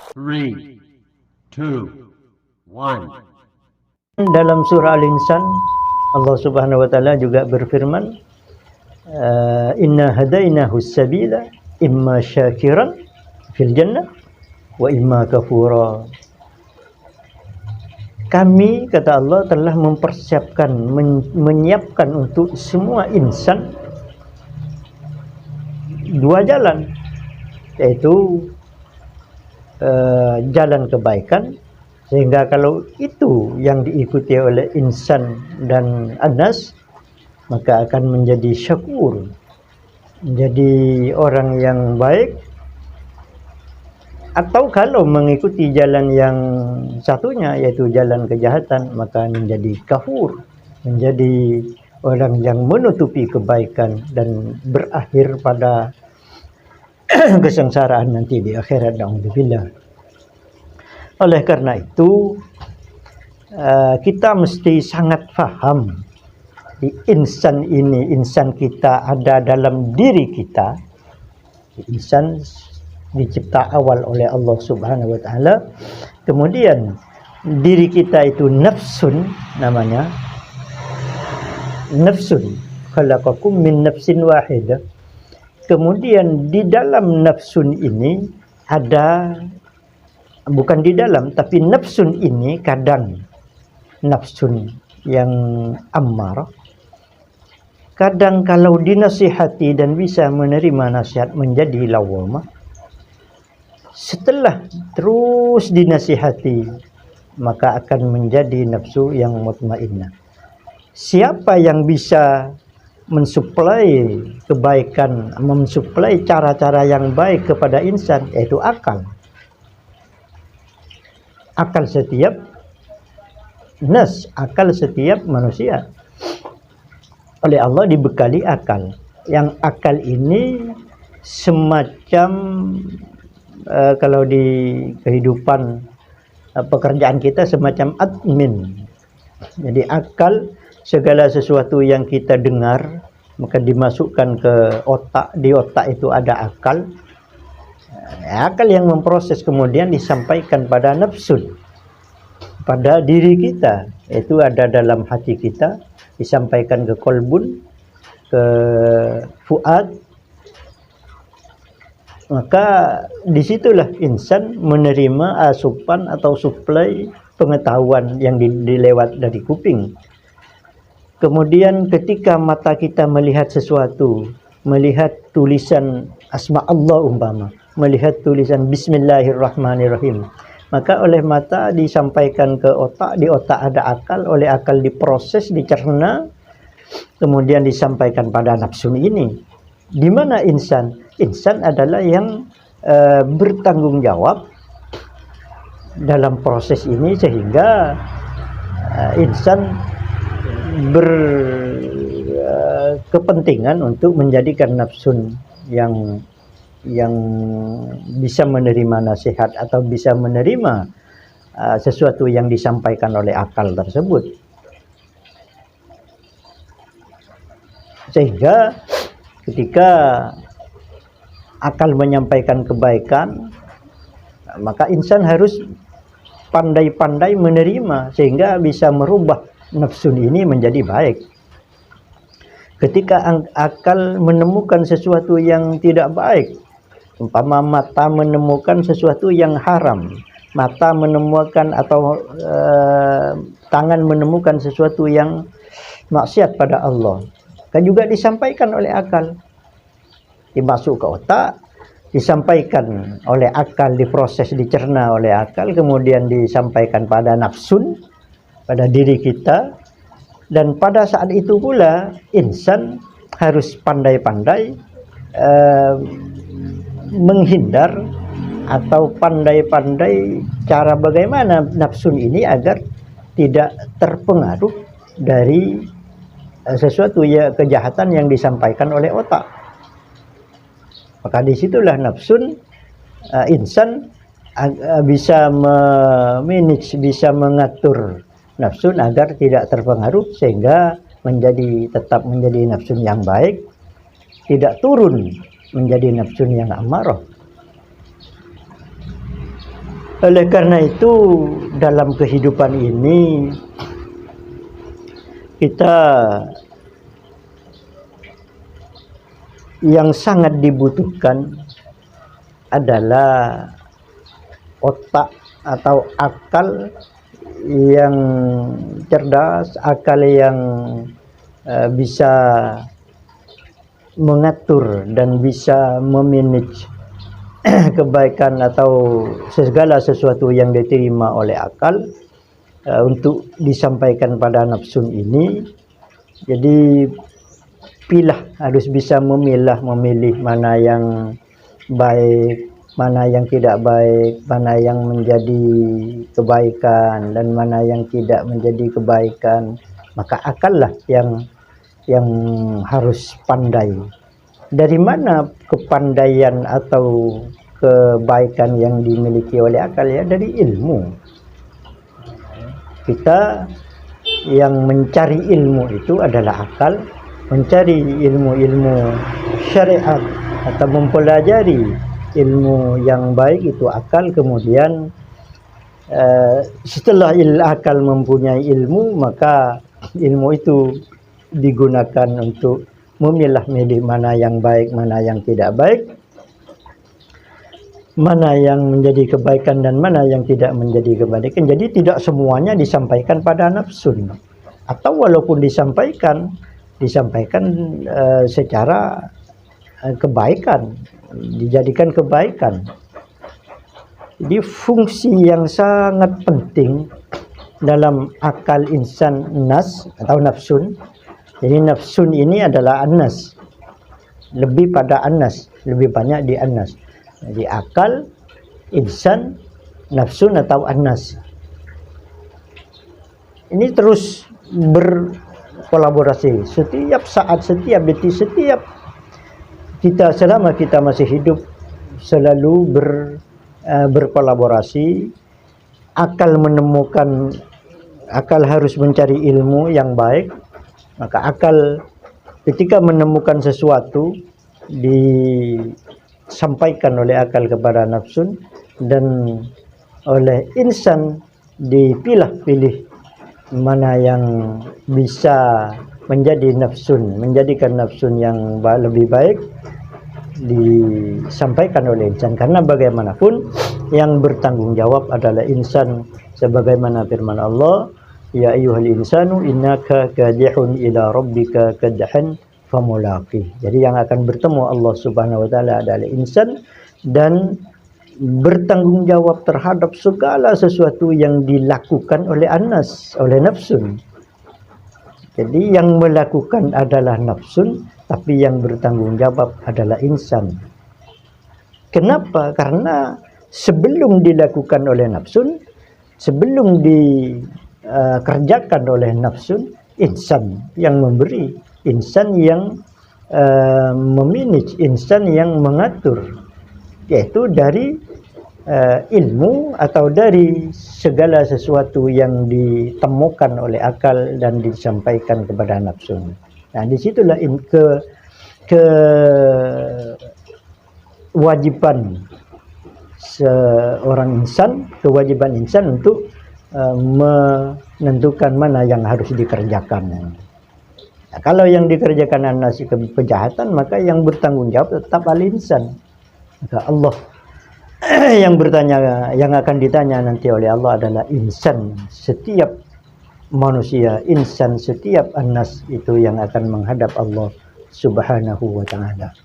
Three, two, one. Dalam surah Al-Insan, Allah Subhanahu wa taala juga berfirman, inna hadainahu sabila imma syakiran fil jannah wa imma kafura. Kami, kata Allah, telah mempersiapkan, menyiapkan untuk semua insan dua jalan, yaitu jalan kebaikan, sehingga kalau itu yang diikuti oleh insan dan anas, maka akan menjadi syakur, menjadi orang yang baik. Atau kalau mengikuti jalan yang satunya, yaitu jalan kejahatan, maka menjadi kafur, menjadi orang yang menutupi kebaikan dan berakhir pada kesengsaraan nanti di akhirat. Na'udzubillah. Oleh karena itu, kita mesti sangat faham di insan ini, insan kita ada dalam diri kita. Insan dicipta awal oleh Allah Subhanahu wa taala. Kemudian diri kita itu nafsun, namanya nafsun, khalaqakum min nafsin wahidah. Kemudian di dalam nafsun ini ada, bukan di dalam, tapi nafsun ini kadang nafsun yang ammarah, kadang kalau dinasihati dan bisa menerima nasihat menjadi lawamah. Setelah terus dinasihati, maka akan menjadi nafsu yang mutmainnah. Siapa yang bisa mensuplai kebaikan, mensuplai cara-cara yang baik kepada insan, yaitu akal. Akal setiap nas, akal setiap manusia oleh Allah dibekali akal. Yang akal ini semacam kalau di kehidupan pekerjaan kita semacam admin. Jadi akal, segala sesuatu yang kita dengar maka dimasukkan ke otak. Di otak itu ada akal. Akal yang memproses kemudian disampaikan pada nafsu, pada diri kita. Itu ada dalam hati kita, disampaikan ke kolbun, ke fuad. Maka disitulah insan menerima asupan atau suplai pengetahuan yang dilewat dari kuping. Kemudian ketika mata kita melihat sesuatu, melihat tulisan asma Allah umpama, melihat tulisan Bismillahirrahmanirrahim, maka oleh mata disampaikan ke otak, di otak ada akal, oleh akal diproses, dicerna, kemudian disampaikan pada nafsu ini. Di mana insan? Insan adalah yang bertanggung jawab dalam proses ini, sehingga insan berkepentingan untuk menjadikan nafsun yang bisa menerima nasihat atau bisa menerima sesuatu yang disampaikan oleh akal tersebut. Sehingga ketika akal menyampaikan kebaikan, maka insan harus pandai-pandai menerima sehingga bisa merubah nafsu ini menjadi baik. Ketika akal menemukan sesuatu yang tidak baik, umpama mata menemukan sesuatu yang haram, mata menemukan atau tangan menemukan sesuatu yang maksiat pada Allah, kan juga disampaikan oleh akal, dimasuk ke otak, disampaikan oleh akal, diproses, dicerna oleh akal, kemudian disampaikan pada nafsun, pada diri kita. Dan pada saat itu pula insan harus pandai-pandai menghindar atau pandai-pandai cara bagaimana nafsun ini agar tidak terpengaruh dari sesuatu ya kejahatan yang disampaikan oleh otak. Maka disitulah nafsun, insan bisa memanage, bisa mengatur nafsun agar tidak terpengaruh, sehingga tetap menjadi nafsun yang baik, tidak turun menjadi nafsun yang amarah. Oleh karena itu dalam kehidupan ini kita yang sangat dibutuhkan adalah otak atau akal yang cerdas, akal yang bisa mengatur dan bisa memanage kebaikan atau segala sesuatu yang diterima oleh akal untuk disampaikan pada nafsun ini. Jadi harus bisa memilih mana yang baik, mana yang tidak baik, mana yang menjadi kebaikan dan mana yang tidak menjadi kebaikan. Maka akal lah yang harus pandai. Dari mana kepandaian atau kebaikan yang dimiliki oleh akal? Ya dari ilmu. Kita yang mencari ilmu itu adalah akal, mencari ilmu-ilmu syariat atau mempelajari ilmu yang baik itu akal. Kemudian setelah akal mempunyai ilmu, maka ilmu itu digunakan untuk memilah-milih mana yang baik, mana yang tidak baik, mana yang menjadi kebaikan dan mana yang tidak menjadi kebaikan. Jadi tidak semuanya disampaikan pada nafsun, atau walaupun disampaikan secara kebaikan, dijadikan kebaikan. Jadi fungsi yang sangat penting dalam akal insan nas atau nafsun. Jadi nafsun ini adalah anas, lebih pada anas, lebih banyak di anas. Jadi akal, insan, nafsun atau anas. Ini terus berkolaborasi setiap saat, setiap detik, setiap kita selama kita masih hidup selalu berkolaborasi. Akal harus mencari ilmu yang baik. Maka akal ketika menemukan sesuatu disampaikan oleh akal kepada nafsun, dan oleh insan dipilah-pilih mana yang bisa menjadikan nafsun yang lebih baik, disampaikan oleh insan. Karena bagaimanapun yang bertanggung jawab adalah insan, sebagaimana firman Allah, ya ayyuhal insanu innaka kadihun ila rabbika kadhan famulaqih. Jadi yang akan bertemu Allah Subhanahu wa taala adalah insan, dan bertanggung jawab terhadap segala sesuatu yang dilakukan oleh oleh nafsun. Jadi yang melakukan adalah nafsun, tapi yang bertanggung jawab adalah insan. Kenapa? Karena sebelum dilakukan oleh nafsun, sebelum dikerjakan oleh nafsun, insan yang memberi, insan yang memanage, insan yang mengatur, yaitu dari ilmu atau dari segala sesuatu yang ditemukan oleh akal dan disampaikan kepada nafsu. Nah, disitulah kewajiban seorang insan, kewajiban insan untuk menentukan mana yang harus dikerjakan. Nah, kalau yang dikerjakan anas kejahatan, maka yang bertanggung jawab tetap al-insan. Maka Allah yang akan ditanya nanti oleh Allah adalah insan. Setiap manusia, insan, setiap anas itu yang akan menghadap Allah Subhanahu wa ta'ala.